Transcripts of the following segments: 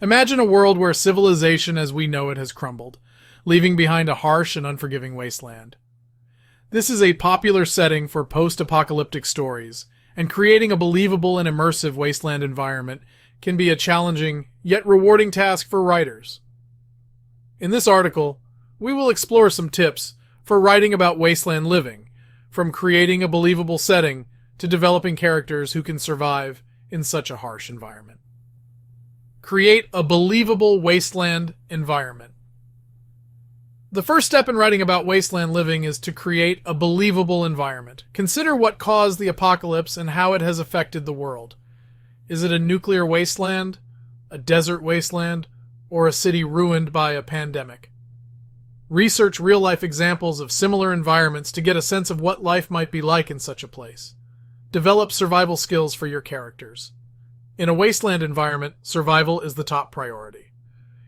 Imagine a world where civilization as we know it has crumbled, leaving behind a harsh and unforgiving wasteland. This is a popular setting for post-apocalyptic stories, and creating a believable and immersive wasteland environment can be a challenging, yet rewarding task for writers. In this article, we will explore some tips for writing about wasteland living, from creating a believable setting to developing characters who can survive in such a harsh environment. Create a believable wasteland environment. The first step in writing about wasteland living is to create a believable environment. Consider what caused the apocalypse and how it has affected the world. Is it a nuclear wasteland, a desert wasteland, or a city ruined by a pandemic? Research real-life examples of similar environments to get a sense of what life might be like in such a place. Develop survival skills for your characters. In a wasteland environment, survival is the top priority.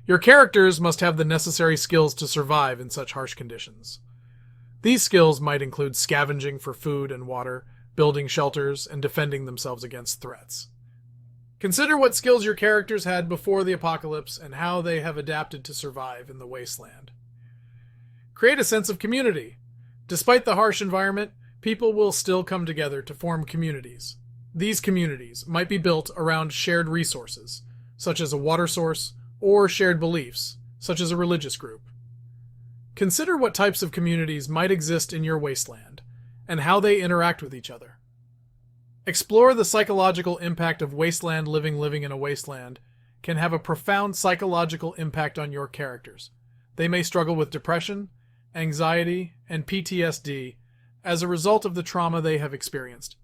Your characters must have the necessary skills to survive in such harsh conditions. These skills might include scavenging for food and water, building shelters, and defending themselves against threats. Consider what skills your characters had before the apocalypse and how they have adapted to survive in the wasteland. Create a sense of community. Despite the harsh environment, people will still come together to form communities. These communities might be built around shared resources, such as a water source, or shared beliefs, such as a religious group. Consider what types of communities might exist in your wasteland, and how they interact with each other. Explore the psychological impact of wasteland living in a wasteland can have a profound psychological impact on your characters. They may struggle with depression, anxiety, and PTSD as a result of the trauma they have experienced.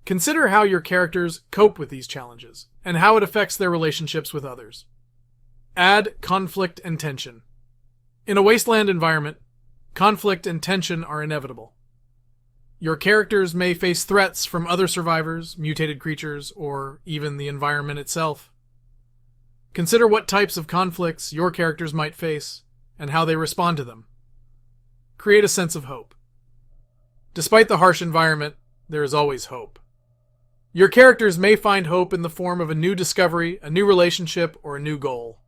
Consider how your characters cope with these challenges, and how it affects their relationships with others. Add conflict and tension. In a wasteland environment, conflict and tension are inevitable. Your characters may face threats from other survivors, mutated creatures, or even the environment itself. Consider what types of conflicts your characters might face, and how they respond to them. Create a sense of hope. Despite the harsh environment, there is always hope. Your characters may find hope in the form of a new discovery, a new relationship, or a new goal.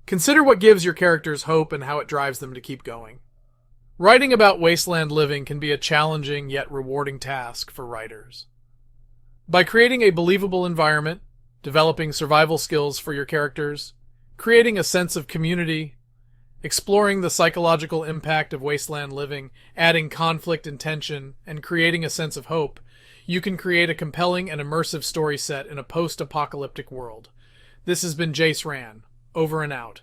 Consider what gives your characters hope and how it drives them to keep going. Writing about wasteland living can be a challenging yet rewarding task for writers. By creating a believable environment, developing survival skills for your characters, creating a sense of community, exploring the psychological impact of wasteland living, adding conflict and tension, and creating a sense of hope, you can create a compelling and immersive story set in a post-apocalyptic world. This has been Jayce. Over and out.